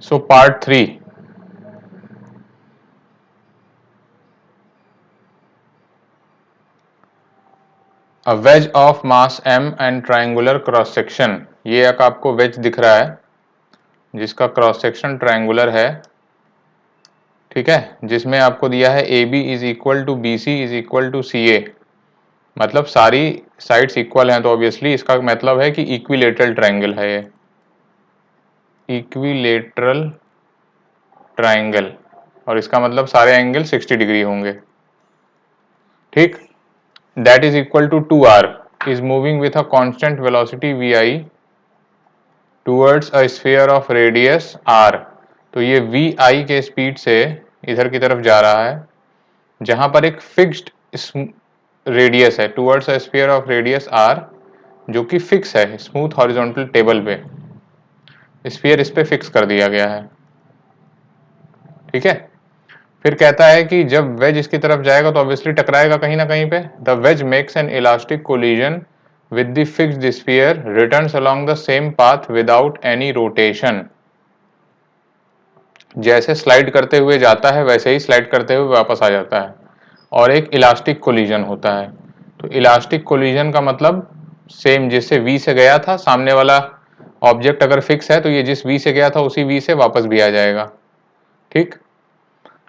So part 3. A wedge of mass m and triangular cross section. ये एक आपको wedge दिख रहा है जिसका क्रॉस सेक्शन ट्रायंगुलर है, ठीक है, जिसमें आपको दिया है A B is equal to B C is equal to C A, मतलब सारी साइड्स इक्वल हैं, तो ऑब्वियसली इसका मतलब है कि इक्विलेटरल ट्रायंगल है ये, इक्विलेटरल ट्रायंगल, और इसका मतलब सारे एंगल 60 डिग्री होंगे, ठीक। That is equal to 2r is moving with a constant velocity vi towards a sphere of radius r। तो ये vi के स्पीड से इधर की तरफ जा रहा है जहां पर एक फिक्स्ड रेडियस है, towards a sphere of radius r, जो कि फिक्स है स्मूथ हॉरिजॉन्टल टेबल पे, स्फीयर इस पे फिक्स कर दिया गया है, ठीक है। फिर कहता है कि जब वेज इसकी तरफ जाएगा तो ऑब्वियसली टकराएगा कहीं ना कहीं पे। The ways makes an elastic collision with the fixed sphere returns along the same path without any rotation। जैसे स्लाइड करते हुए जाता है वैसे ही स्लाइड करते हुए वापस आ जाता है, और एक इलास्टिक कोलिजन होता है। तो इलास्टिक कोलिजन का मतलब सेम, जिससे V से गया था, सामने वाला ऑब्जेक्ट अगर फिक्स है तो ये जिस V से गया था उसी V से वापस भी आ जाएगा, ठीक।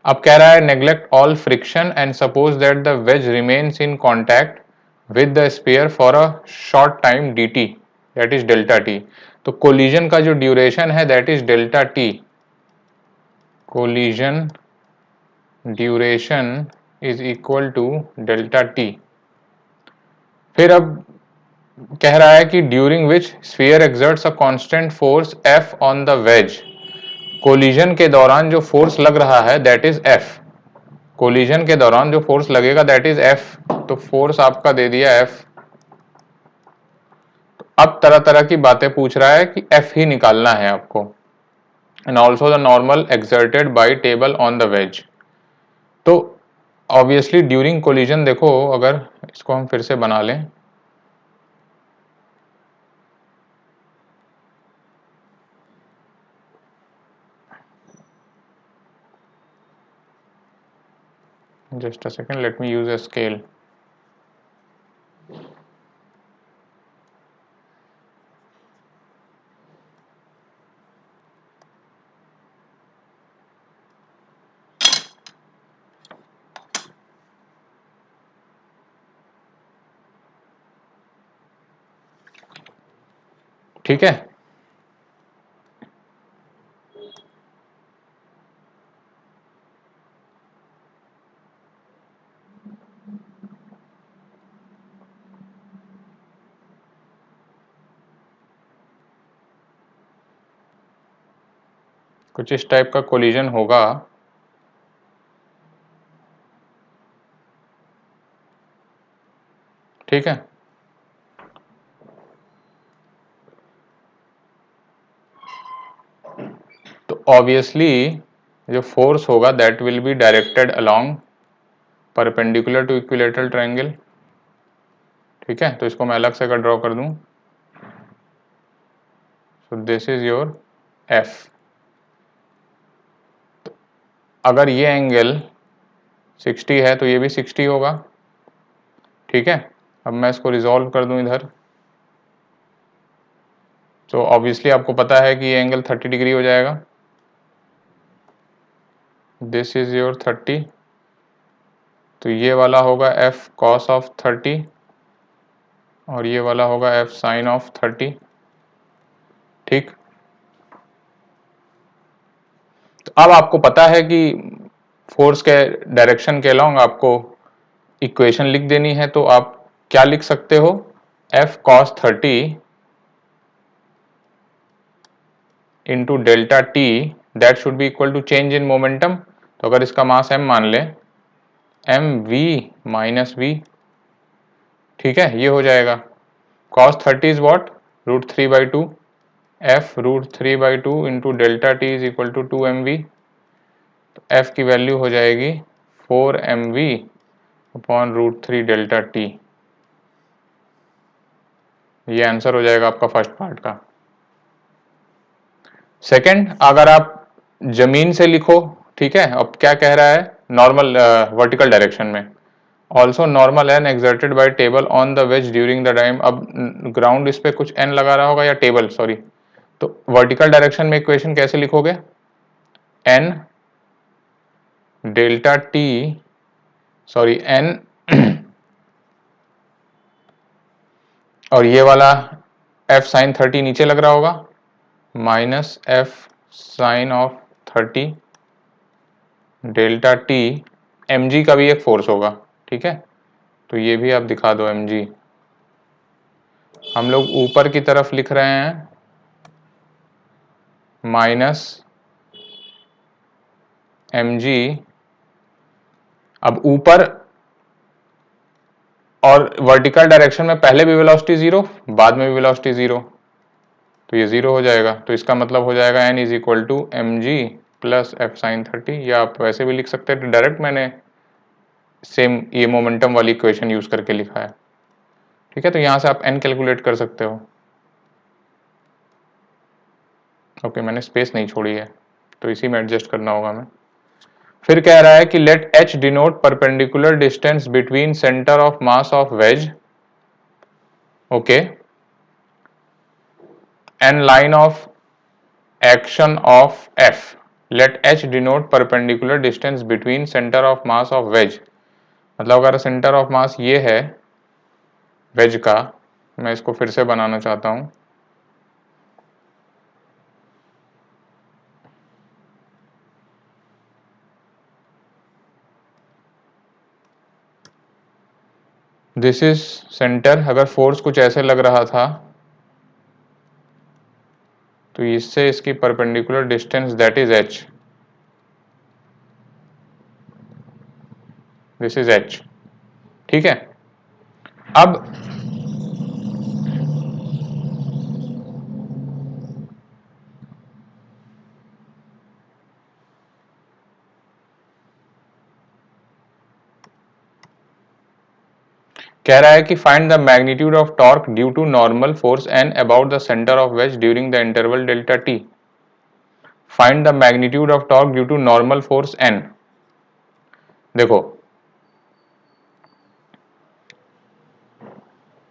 अब कह रहा है neglect all friction and suppose that the ways remains in contact with the sphere for a short time dt, that is delta t। तो कोलिजन का जो ड्यूरेशन है that is delta t, collision duration is equal to delta t। फिर अब कह रहा है कि during which sphere exerts a constant force f on the wedge। Collision के दौरान जो फोर्स लग रहा है that is f, कोलिजन के दौरान जो फोर्स लगेगा that is f, तो फोर्स आपका दे दिया f। अब तरह तरह की बातें पूछ रहा है कि F ही निकालना है आपको, and also the normal exerted by table on the veg. तो ऑब्वियसली ड्यूरिंग कोलिजन, देखो अगर इसको हम फिर से बना लें, just a second, let me use a scale. ठीक है, कुछ इस टाइप का कोलिजन होगा, ठीक है। तो ऑब्वियसली जो फोर्स होगा that will be directed along perpendicular to equilateral triangle, ठीक है। तो इसको मैं अलग से अगर ड्रॉ कर दूं, सो दिस इज योर एफ। अगर ये एंगल 60 है तो ये भी 60 होगा, ठीक है। अब मैं इसको रिजॉल्व कर दूं इधर, तो ऑब्वियसली आपको पता है कि ये एंगल 30 डिग्री हो जाएगा, दिस इज योर 30। तो ये वाला होगा f cos ऑफ 30 और ये वाला होगा f sin ऑफ 30, ठीक। तो अब आपको पता है कि फोर्स के डायरेक्शन के अलोंग आपको इक्वेशन लिख देनी है, तो आप क्या लिख सकते हो, f cos 30 into delta T, that should be equal to change in momentum. तो अगर इसका मास m मान लें, एम वी माइनस वी, ठीक है, ये हो जाएगा। cos 30 is what, √3/2, f √3/2 into delta T is equal to 2mv। तो f की वैल्यू हो जाएगी 4mv अपॉन √3 डेल्टा टी। ये आंसर हो जाएगा आपका फर्स्ट पार्ट का। सेकंड, अगर आप जमीन से लिखो, ठीक है। अब क्या कह रहा है, नॉर्मल वर्टिकल डायरेक्शन में, also normal N exerted by table on the wedge during the time. अब ग्राउंड इस पे कुछ एन लगा रहा होगा या टेबल, सॉरी, तो वर्टिकल डायरेक्शन में इक्वेशन कैसे लिखोगे, N delta T, sorry N और ये वाला एफ साइन 30 नीचे लग रहा होगा, minus F sine of 30 delta T, M G का भी एक फोर्स होगा, ठीक है। तो ये भी आप दिखा दो एम जी। हम लोग ऊपर की तरफ लिख रहे हैं माइनस एम जी। अब ऊपर और वर्टिकल डायरेक्शन में पहले भी वेलोसिटी जीरो, बाद में भी वेलोसिटी जीरो, तो ये जीरो हो जाएगा। तो इसका मतलब हो जाएगा N is equal to M G plus F sine 30, या आप वैसे भी लिख सकते हैं, तो डायरेक्ट मैंने सेम ये मोमेंटम वाली इक्वेशन यूज करके लिखा है, ठीक है। तो यहां से आप एन कैलकुलेट कर सकते हो। ओके, मैंने स्पेस नहीं छोड़ी है तो इसी में एडजस्ट करना होगा हमें। फिर कह रहा है कि let H denote perpendicular distance between centre of mass of wedge, okay, and line of action of F. Let H denote perpendicular distance between centre of mass of wedge, मतलब अगर सेंटर ऑफ मास ये है veg का, मैं इसको फिर से बनाना चाहता हूं, दिस इज सेंटर। अगर फोर्स कुछ ऐसे लग रहा था तो इससे इसकी perpendicular distance that is H, this is H, ठीक है। अब कह रहा है कि find the magnitude of torque due to normal force N about the centre of wedge during the interval delta T. Find the magnitude of torque due to normal force N. देखो,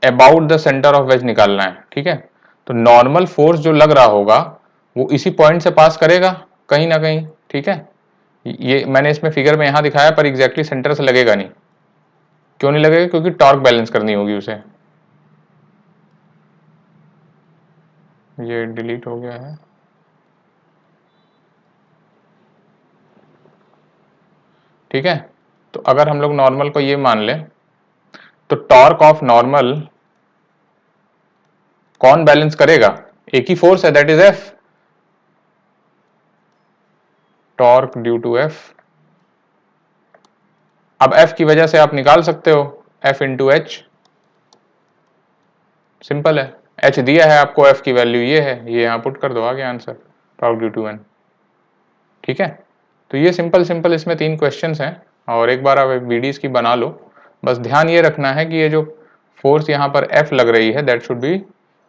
about the centre of wedge निकालना है, ठीक है। तो normal force जो लग रहा होगा वो इसी पॉइंट से पास करेगा कहीं ना कहीं, ठीक है। ये मैंने इसमें फिगर में यहां दिखाया, पर एग्जैक्टली सेंटर से लगेगा नहीं। क्यों नहीं लगेगा, क्योंकि टॉर्क बैलेंस करनी होगी उसे। ये डिलीट हो गया है, ठीक है। तो अगर हम लोग नॉर्मल को ये मान लें तो टॉर्क ऑफ नॉर्मल कौन बैलेंस करेगा, एक ही फोर्स है, that is F, torque due to F. अब एफ की वजह से आप निकाल सकते हो एफ इंटू एच, सिंपल है। एच दिया है आपको, एफ की वैल्यू ये है, ये यहां पुट कर दो, आ गया answer, torque due to N, ठीक है। तो ये सिंपल सिंपल इसमें 3 क्वेश्चंस हैं, और एक बार आप वीडीज की बना लो। बस ध्यान ये रखना है कि ये जो फोर्स यहाँ पर एफ लग रही है दैट शुड बी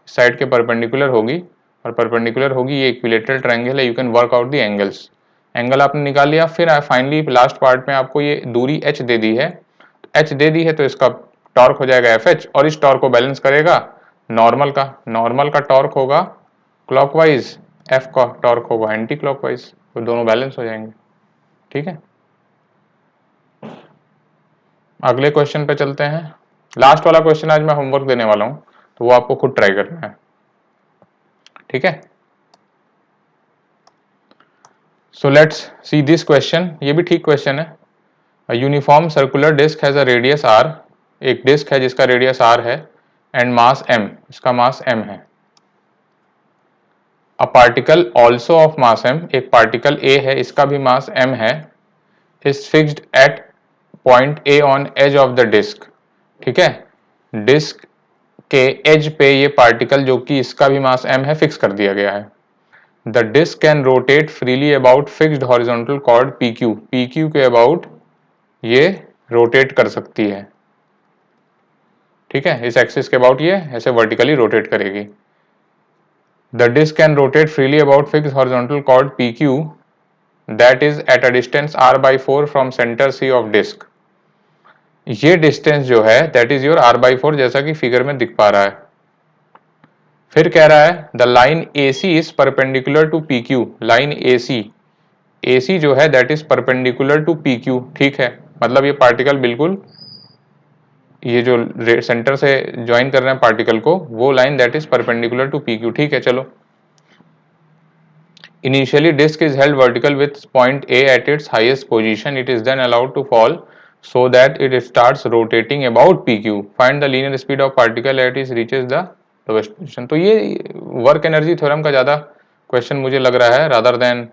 साइड के परपेंडिकुलर होगी, और परपेंडिकुलर होगी, ये इक्विलेटरल ट्रायंगल है, you can work out the angles. Angle आपने निकाल लिया, फिर फाइनली लास्ट पार्ट में आपको ये दूरी एच दे दी है, एच दे दी है तो इसका टॉर्क हो जाएगा एफ एच, और इस टॉर्क को बैलेंस करेगा नॉर्मल का। नॉर्मल का टॉर्क होगा क्लॉकवाइज, एफ का टॉर्क होगा एंटी क्लॉकवाइज, तो दोनों बैलेंस हो जाएंगे, ठीक है। अगले क्वेश्चन पे चलते हैं। लास्ट वाला क्वेश्चन आज मैं होमवर्क देने वाला हूं, तो वो आपको खुद ट्राई करना है, ठीक है। So let's see this question, ये भी ठीक क्वेश्चन है। Uniform circular disc has a radius R, एक डिस्क है जिसका रेडियस आर है, एंड मास एम, इसका मास एम है। A particle also of mass M, एक पार्टिकल ए है, इसका भी मास एम है, is fixed at point A on edge of the disc, ठीक है। डिस्क के एज पे ये पार्टिकल जो कि इसका भी मास m है फिक्स कर दिया गया है। The disc can rotate freely about fixed horizontal chord PQ, PQ के अबाउट ये रोटेट कर सकती है, ठीक है। इस एक्सिस के अबाउट ये ऐसे वर्टिकली रोटेट करेगी। The disc can rotate freely about fixed horizontal chord PQ that is at a distance r/4 from centre C of disc. ये डिस्टेंस जो है दैट इज योर r/4, जैसा कि फिगर में दिख पा रहा है। फिर कह रहा है the line AC is perpendicular to PQ। Line AC जो है that is perpendicular to PQ। ठीक है, मतलब ये पार्टिकल बिल्कुल ये जो सेंटर से ज्वाइन कर रहे हैं पार्टिकल को, वो line that is perpendicular to PQ। ठीक है, चलो। Initially, disk is held vertical with point A at its highest position. It is then allowed to fall so that it starts rotating about PQ. Find the linear speed of particle at it reaches the lowest position. तो ये work energy theorem का ज़्यादा question मुझे लग रहा है rather than,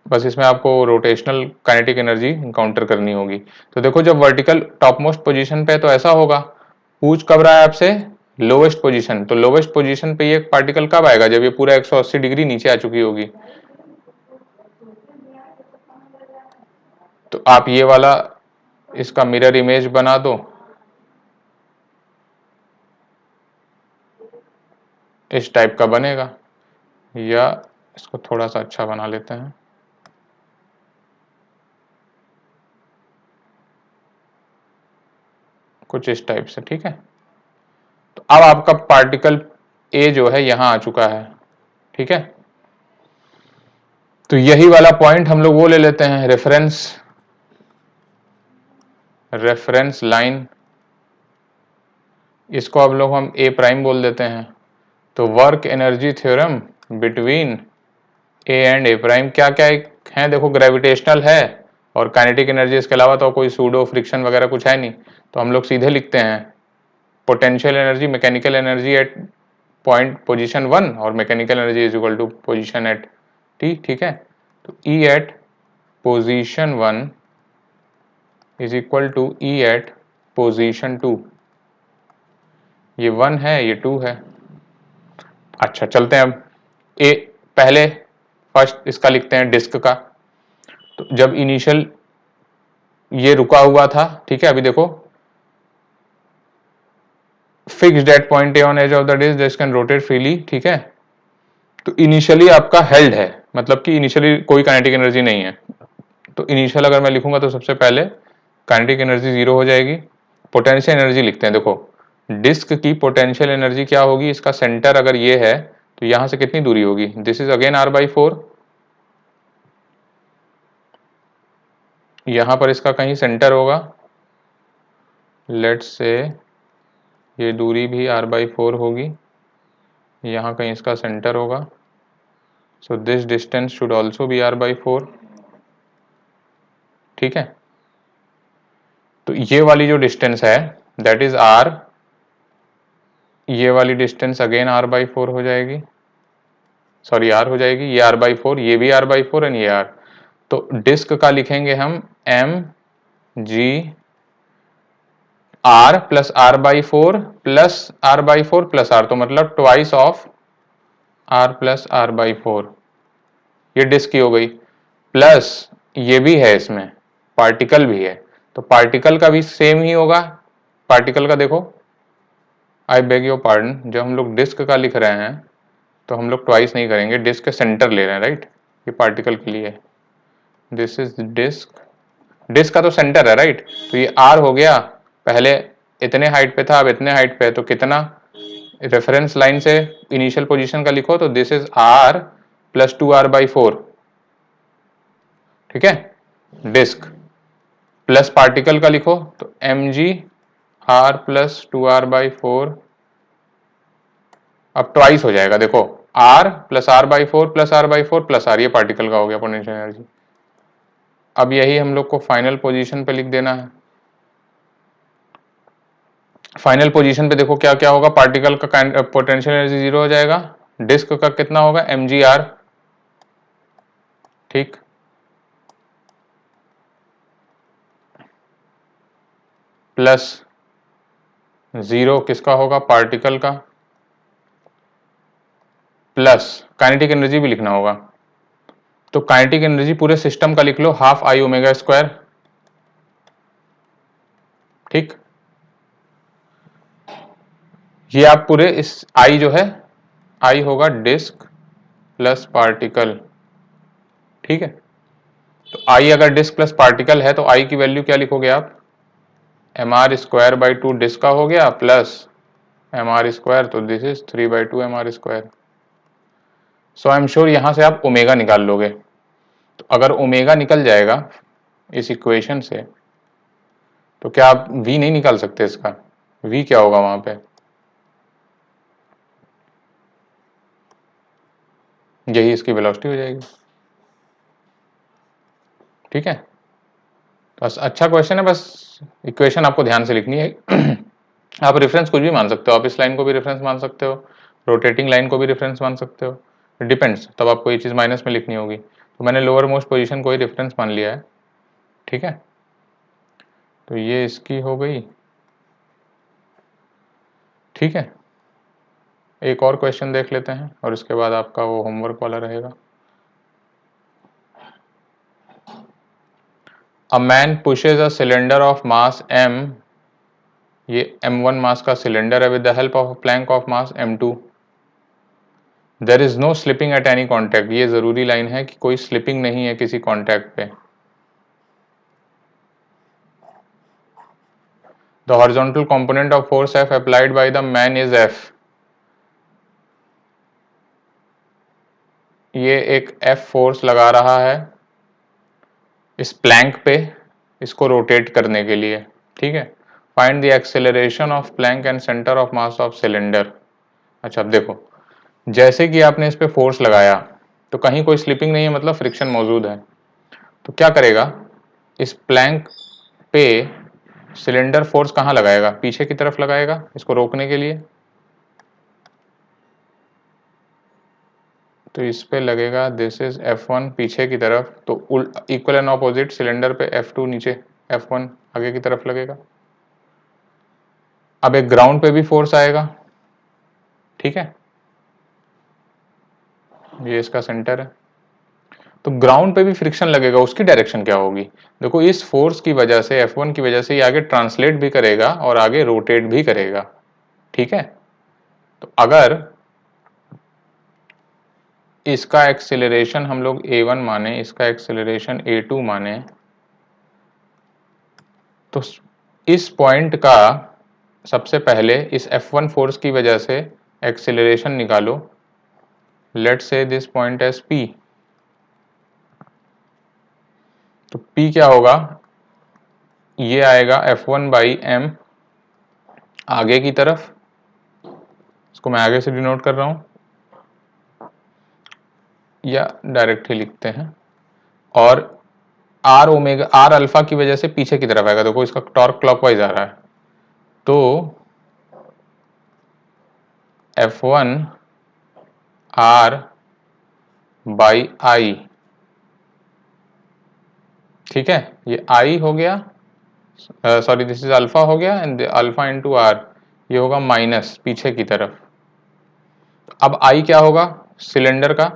बस इसमें आपको रोटेशनल काइनेटिक एनर्जी इंकाउंटर करनी होगी। तो देखो जब वर्टिकल टॉप मोस्ट पोजिशन पे है तो ऐसा होगा, पूछ कब रहा है आपसे, लोवेस्ट पोजीशन। तो लोवेस्ट पोजीशन पे ये पार्टिकल कब आएगा, जब ये पूरा 180 डिग्री नीचे आ चुकी होगी। तो आप ये वाला इसका मिरर इमेज बना दो, इस टाइप का बनेगा, या इसको थोड़ा सा अच्छा बना लेते हैं, कुछ इस टाइप से। ठीक है, तो अब आपका पार्टिकल ए जो है यहां आ चुका है। ठीक है, तो यही वाला पॉइंट हम लोग वो ले लेते हैं, रेफरेंस लाइन, इसको अब लोग हम ए प्राइम बोल देते हैं। तो work energy theorem between A and A prime क्या क्या है, देखो ग्रेविटेशनल है और काइनेटिक एनर्जी, इसके अलावा तो कोई सूडो फ्रिक्शन वगैरह कुछ है नहीं। तो हम लोग सीधे लिखते हैं potential energy, mechanical energy at point position 1 और mechanical energy is equal to position at T. ठीक है, तो E at position 1 is equal to E at position 2। ये 1 है, ये 2 है। अच्छा, चलते हैं अब ए, पहले फर्स्ट इसका लिखते हैं डिस्क का। तो जब इनिशियल ये रुका हुआ था, ठीक है, अभी देखो fixed at point A on edge of the disc, this can rotate freely. ठीक है, तो इनिशियली आपका हेल्ड है, मतलब कि इनिशियली कोई काइनेटिक एनर्जी नहीं है। तो इनिशियल अगर मैं लिखूंगा तो सबसे पहले काइनेटिक एनर्जी 0 हो जाएगी। पोटेंशियल एनर्जी लिखते हैं, देखो डिस्क की पोटेंशियल एनर्जी क्या होगी, इसका सेंटर अगर ये है तो यहां से कितनी दूरी होगी, दिस इज अगेन r/4। यहां पर इसका कहीं सेंटर होगा, लेट्स से ये दूरी भी r/4 होगी, यहां कहीं इसका सेंटर होगा। So this distance should also be r/4। ठीक है, तो ये वाली जो डिस्टेंस है दैट इज r, ये वाली डिस्टेंस अगेन r/4 हो जाएगी, सॉरी r हो जाएगी, ये r/4, ये भी r/4 एंड ये r। तो डिस्क का लिखेंगे हम mg r plus r/4 plus r/4 plus r, तो मतलब twice of r plus r/4। ये डिस्क की हो गई, प्लस ये भी है, इसमें पार्टिकल भी है, तो पार्टिकल का भी सेम ही होगा। पार्टिकल का देखो, आई बेग योर पार्डन, जब हम लोग डिस्क का लिख रहे हैं तो हम लोग ट्वाइस नहीं करेंगे, डिस्क के सेंटर ले रहे हैं, राइट। ये पार्टिकल के लिए, दिस इज डिस्क, डिस्क का तो सेंटर है, राइट। तो ये r हो गया, पहले इतने हाइट पे था, अब इतने हाइट पे है, तो कितना, रेफरेंस लाइन से इनिशियल पोजीशन का लिखो तो this is r plus 2r/4। ठीक है, डिस्क प्लस पार्टिकल का लिखो तो mg r प्लस 2r/4। अब ट्वाइस हो जाएगा, देखो r plus r/4 plus r/4 plus r, ये पार्टिकल का हो गया पोटेंशियल एनर्जी। अब यही हम लोग को फाइनल पोजीशन पे लिख देना है। फाइनल पोजीशन पे देखो क्या क्या होगा, पार्टिकल का पोटेंशियल एनर्जी 0 हो जाएगा, डिस्क का कितना होगा mgr। ठीक, प्लस 0 किसका होगा, पार्टिकल का, प्लस काइनेटिक एनर्जी भी लिखना होगा। तो काइनेटिक एनर्जी पूरे सिस्टम का लिख लो, हाफ आई ओमेगा स्क्वायर। ठीक, ये आप पूरे इस आई जो है, आई होगा डिस्क प्लस पार्टिकल। ठीक है, तो आई अगर डिस्क प्लस पार्टिकल है तो आई की वैल्यू क्या लिखोगे आप, mr² by 2 डिस्क का हो गया प्लस mr², तो this is 3/2 mr²। So I am sure यहां से आप ओमेगा निकाल लोगे। तो अगर ओमेगा निकल जाएगा इस इक्वेशन से तो क्या आप v नहीं निकाल सकते इसका, v क्या होगा वहां पे, यही इसकी वेलोसिटी हो जाएगी। ठीक है, तो बस अच्छा क्वेश्चन है, बस इक्वेशन आपको ध्यान से लिखनी है। आप रेफरेंस कुछ भी मान सकते हो, आप इस लाइन को भी रेफरेंस मान सकते हो, रोटेटिंग लाइन को भी रेफरेंस मान सकते हो, डिपेंड्स, तब आपको ये चीज़ माइनस में लिखनी होगी। तो मैंने लोअर मोस्ट पोजीशन को ही रेफरेंस मान लिया है। ठीक है, तो ये इसकी हो गई। ठीक है, एक और क्वेश्चन देख लेते हैं और इसके बाद आपका वो होमवर्क वाला रहेगा। A man pushes a cylinder of mass m, ये m1 मास का सिलेंडर है, with the help of plank of mass m2, there is no slipping at any contact. ये जरूरी लाइन है कि कोई स्लिपिंग नहीं है किसी कॉन्टैक्ट पे। The horizontal component of force F applied by the man is F। ये एक F फोर्स लगा रहा है इस प्लैंक पे, इसको रोटेट करने के लिए। ठीक है, find the acceleration of Planck and centre of mass of cylinder. अच्छा अब देखो, जैसे कि आपने इस पे फोर्स लगाया तो कहीं कोई स्लिपिंग नहीं है, मतलब फ्रिक्शन मौजूद है। तो क्या करेगा, इस प्लैंक पे सिलेंडर फोर्स कहाँ लगाएगा, पीछे की तरफ लगाएगा इसको रोकने के लिए। तो इस पे लगेगा, दिस इज F1 पीछे की तरफ, तो इक्वल एंड ऑपोजिट सिलेंडर पे F2 नीचे, F1 आगे की तरफ लगेगा। अब एक ग्राउंड पे भी फोर्स आएगा। ठीक है, ये इसका सेंटर है, तो ग्राउंड पे भी फ्रिक्शन लगेगा, उसकी डायरेक्शन क्या होगी। देखो इस फोर्स की वजह से, F1 की वजह से ये आगे ट्रांसलेट भी करेगा और आगे रोटेट भी करेगा। ठीक है, तो अगर इसका एक्सेलरेशन हम लोग a1 माने, इसका एक्सेलरेशन a2 माने, तो इस पॉइंट का सबसे पहले इस F1 फोर्स की वजह से एक्सेलरेशन निकालो। Let's say this point as P। तो P क्या होगा, ये आएगा F1 बाई m आगे की तरफ, इसको मैं आगे से डिनोट कर रहा हूं या डायरेक्ट ही लिखते हैं, और आर ओमेगा, आर अल्फा की वजह से पीछे की तरफ आएगा। देखो इसका टॉर्क क्लॉकवाइज आ रहा है, तो F1 R बाई आई। ठीक है, ये I हो गया, सॉरी दिस इज अल्फा हो गया, एंड अल्फा इंटू आर, ये होगा माइनस पीछे की तरफ। अब I क्या होगा, सिलेंडर का,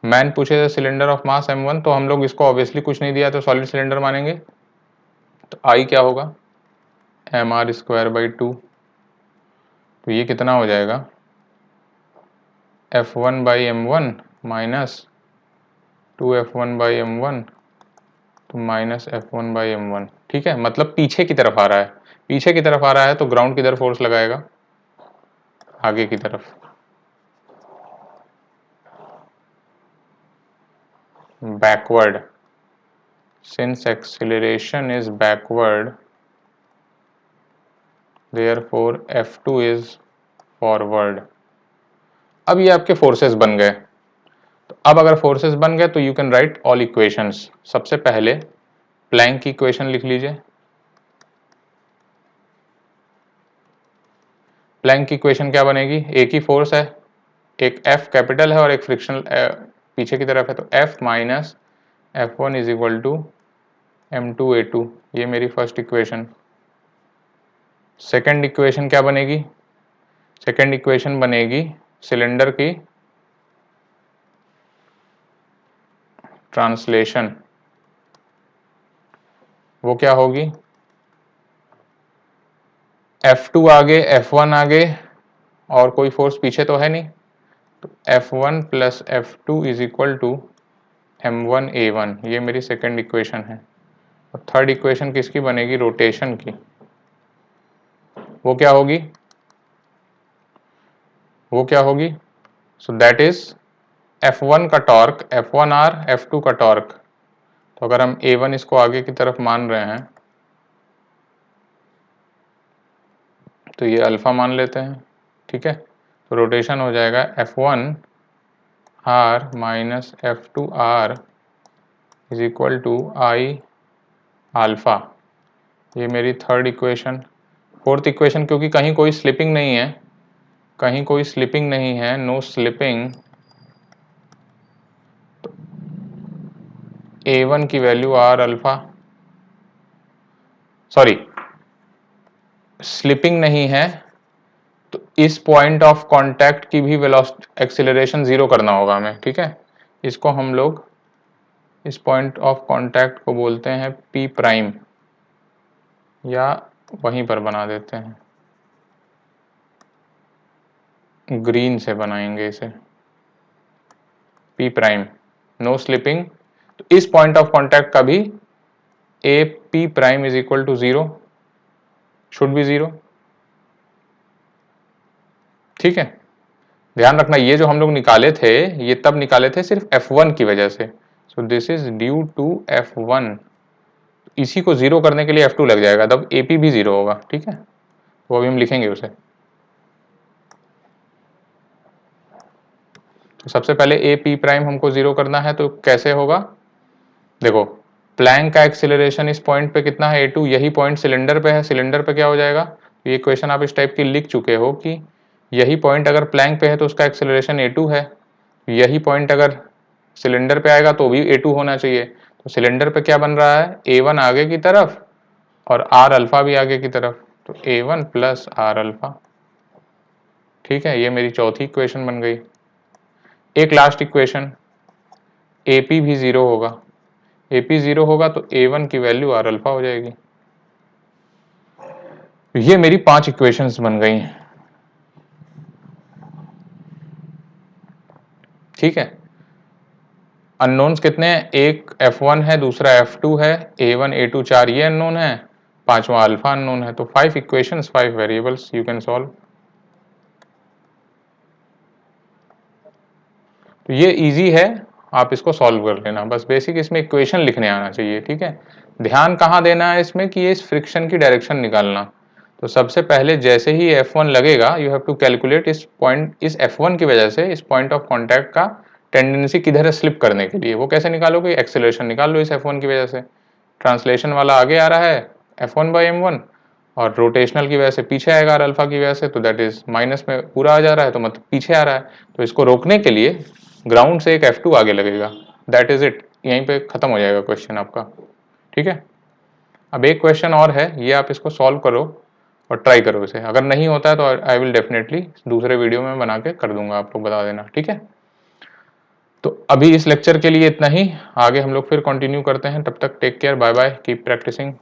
मैन पूछे सिलेंडर ऑफ मास m1, तो हम लोग इसको ऑब्वियसली कुछ नहीं दिया तो सॉलिड सिलेंडर मानेंगे। तो I क्या होगा, mr² बाई 2। तो ये कितना हो जाएगा, F1 by m1 minus 2F1 by m1, तो माइनस F1 बाई m1। ठीक है, मतलब पीछे की तरफ आ रहा है, पीछे की तरफ आ रहा है तो ग्राउंड किधर फोर्स लगाएगा, आगे की तरफ। Backward, since acceleration is backward therefore F2 is forward. अब ये आपके फोर्सेस बन गए। तो अब अगर फोर्सेस बन गए तो you can write all equations. सबसे पहले प्लैंक की इक्वेशन लिख लीजिए। प्लैंक की इक्वेशन क्या बनेगी, एक ही फोर्स है, एक F कैपिटल है और एक फ्रिक्शनल पीछे की तरफ है, तो F minus F1 is equal to m2a2, ये मेरी फर्स्ट इक्वेशन। सेकेंड इक्वेशन क्या बनेगी, सेकेंड इक्वेशन बनेगी सिलेंडर की ट्रांसलेशन, वो क्या होगी, F2 आगे F1 आगे और कोई फोर्स पीछे तो है नहीं, तो F1 plus F2 is equal to m1 a1, ये मेरी सेकेंड इक्वेशन है। और थर्ड इक्वेशन किसकी बनेगी? रोटेशन की। वो क्या होगी? सो दैट इज F1 का टॉर्क F1R, F2 का टॉर्क। तो अगर हम A1 इसको आगे की तरफ मान रहे हैं तो ये अल्फा मान लेते हैं, ठीक है। तो रोटेशन हो जाएगा F1R minus F2R is equal to I alpha. ये मेरी थर्ड इक्वेशन। फोर्थ इक्वेशन, क्योंकि कहीं कोई स्लिपिंग नहीं है, नो स्लिपिंग, तो A1 की value R alpha, sorry slipping नहीं है, तो इस पॉइंट ऑफ कांटेक्ट की भी वेलोसिटी एक्सीलरेशन जीरो करना होगा हमें, ठीक है। इसको हम लोग, इस पॉइंट ऑफ कांटेक्ट को बोलते हैं P प्राइम, या वहीं पर बना देते हैं, ग्रीन से बनाएंगे इसे, P प्राइम, नो स्लिपिंग। तो इस पॉइंट ऑफ कांटेक्ट का भी A P prime is equal to zero, should be zero, ठीक है। ध्यान रखना ये जो हम लोग निकाले थे, ये तब निकाले थे सिर्फ F1 की वजह से। So this is due to F1। इसी को जीरो करने के लिए F2 लग जाएगा, तब AP भी जीरो होगा, ठीक है। वो अभी हम लिखेंगे उसे। तो सबसे पहले AP प्राइम हमको जीरो करना है, तो कैसे होगा? देखो, प्लैंक का एक्सीलरेशन इस पॉइंट पे कितना है? A2। यही पॉइंट सिलेंडर पे है, सिलेंडर पे क्या हो जाएगा? ये इक्वेशन आप इस टाइप की लिख चुके हो कि यही पॉइंट अगर प्लैंक पे है तो उसका एक्सीलरेशन A2 है, यही पॉइंट अगर सिलेंडर पे आएगा तो भी A2 होना चाहिए। तो सिलेंडर पे क्या बन रहा है? A1 आगे की तरफ और R अल्फा भी आगे की तरफ, तो A1 प्लस R अल्फा, ठीक है। ये मेरी चौथी इक्वेशन बन गई। एक लास्ट इक्वेशन, AP भी जीरो होगा, AP जीरो होगा तो A1 की वैल्यू R अल्फा हो जाएगी। ये मेरी 5 इक्वेशंस बन गई, ठीक है। अननोन्स कितने हैं? एक F1 है, दूसरा F2 है, A1 A2 4 ये अननोन है, पांचवा अल्फा अननोन है। तो 5 equations, 5 variables you can solve. तो ये इजी है, आप इसको सॉल्व कर लेना, बस बेसिक इसमें इक्वेशन लिखने आना चाहिए, ठीक है। ध्यान कहाँ देना है इसमें कि ये इस फ्रिक्शन की डायरेक्शन निकालना। तो सबसे पहले जैसे ही F1 लगेगा, यू हैव टू कैलकुलेट इस पॉइंट, इस F1 की वजह से इस पॉइंट ऑफ कांटेक्ट का टेंडेंसी किधर है स्लिप करने के लिए। वो कैसे निकालोगे? एक्सेलरेशन निकाल लो इस F1 की वजह से। ट्रांसलेशन वाला आगे आ रहा है F1 बाई M1, और रोटेशनल की वजह से पीछे आएगा अल्फा की वजह से, तो दैट इज माइनस में पूरा आ जा रहा है, तो मतलब पीछे आ रहा है। तो इसको रोकने के लिए ग्राउंड से एक F2 आगे लगेगा, दैट इज इट। यहीं पे खत्म हो जाएगा क्वेश्चन आपका, ठीक है। अब एक क्वेश्चन और है, ये आप इसको सॉल्व करो और ट्राई करो इसे। अगर नहीं होता है तो आई विल डेफिनेटली दूसरे वीडियो में बना के कर दूंगा, आप लोग बता देना, ठीक है। तो अभी इस लेक्चर के लिए इतना ही, आगे हम लोग फिर कंटिन्यू करते हैं। तब तक take care, bye bye, keep practising.